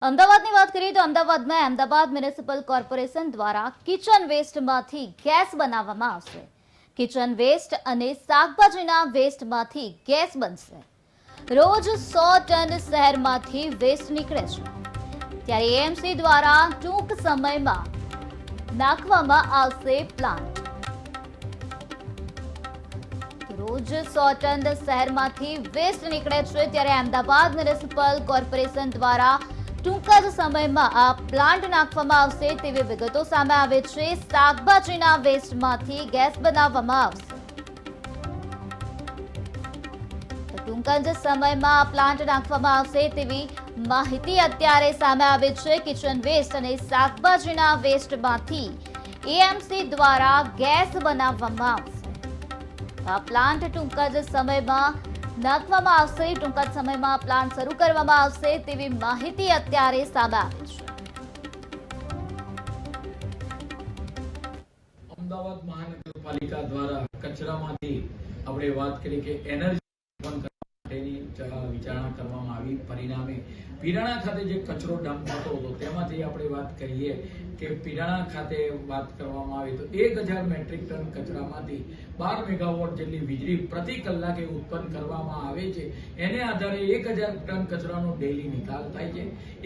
અમદાવાદની વાત કરીએ તો અમદાવાદમાં અમદાવાદ મ્યુનિસિપલ કોર્પોરેશન દ્વારા કિચન વેસ્ટમાંથી ગેસ બનાવવામાં આવશે। કિચન વેસ્ટ અને શાકભાજીના વેસ્ટમાંથી ગેસ બનશે। રોજ 100 ટન શહેરમાંથી વેસ્ટ નીકળે છે, ત્યારે એએમસી દ્વારા ટૂંક સમયમાં નાખવામાં આવશે પ્લાન્ટ। રોજ 100 ટન શહેરમાંથી વેસ્ટ નીકળે છે, ત્યારે અમદાવાદ મ્યુનિસિપલ કોર્પોરેશન દ્વારા ટૂંક જ સમયમાં આ પ્લાન્ટ નાખવામાં આવશે તેવી વિગતો સામે આવે છે। શાકભાજીના વેસ્ટમાંથી ગેસ બનાવવામાં આવશે, ટૂંક જ સમયમાં આ પ્લાન્ટ નાખવામાં આવશે તેવી માહિતી અત્યારે સામે આવે છે। કિચન વેસ્ટ અને શાકભાજીના વેસ્ટમાંથી એએમસી દ્વારા ગેસ બનાવવામાં આવશે। આ પ્લાન્ટ ટૂંક જ સમયમાં નાખવામાં આવશે, ટૂંક જ સમયમાં પ્લાન્ટ શરૂ કરવામાં આવશે તેવી માહિતી અત્યારે સામે આવી છે। અમદાવાદ મહાનગરપાલિકા દ્વારા કચરામાંથી આપણે વાત કરી કે એનર્જી ઉત્પન્ન કરવા માટેની વિચારણા કરવામાં આવી। પરિણામે પીરાણા ખાતે જે કચરો ડમ્પ થતો હતો તેમાંથી આપણે વાત કરીએ કે પીરાણા ખાતે વાત કરવામાં આવે તો 1000 મેટ્રિક ટન કચરામાંથી 12 મેગાવોટ જેટલી વીજળી પ્રતિ કલાકે ઉત્પન્ન કરવામાં આવે છે। એને આધારે 1000 ટન કચરાનો ડેલી નિકાલ થાય છે।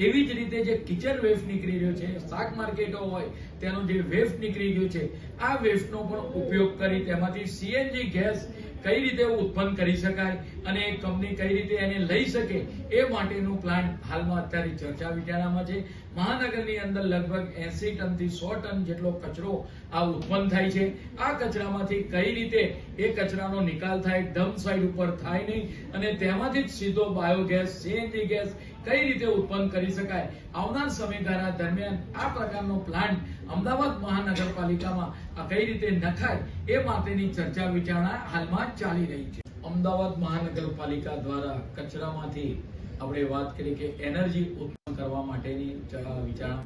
એવી જ રીતે જે કિચન વેસ્ટ નીકળી રહ્યો છે, શાક માર્કેટો હોય તેનો જે વેસ્ટ નીકળી રહ્યો છે, આ વેસ્ટનો પણ ઉપયોગ કરી તેમાંથી સીએનજી ગેસ કઈ રીતે ઉત્પન્ન કરી શકાય અને કંપની કઈ રીતે એને લઈ શકે એ માટેનું પ્લાન્ટ હાલમાં અત્યારે ચર્ચા વિચારણામાં છે। મહાનગરની અંદર લગભગ 80 ટનથી 100 ટન જેટલો કચરો આ ઉત્પન્ન થાય છે। આ કચરામાંથી કઈ રીતે એ કચરાનો નિકાલ થાય, ડમ્પ સાઇટ ઉપર થાય નહીં અને તેમાંથી જ સીધો બાયોગેસ, સીએનજી ગેસ કઈ રીતે ઉત્પન્ન કરી શકાય, આવનાર સમયગાળા દરમિયાન આ પ્રકારનો પ્લાન્ટ અમદાવાદ મહાનગરપાલિકામાં આ કઈ રીતે નખાય એ માટેની ચર્ચા વિચારણા હાલમાં ચાલી રહી છે। અમદાવાદ મહાનગરપાલિકા દ્વારા કચરામાંથી આપણે વાત કરી કે એનર્જી ઉત્પન્ન કરવા માટેની વિચારણા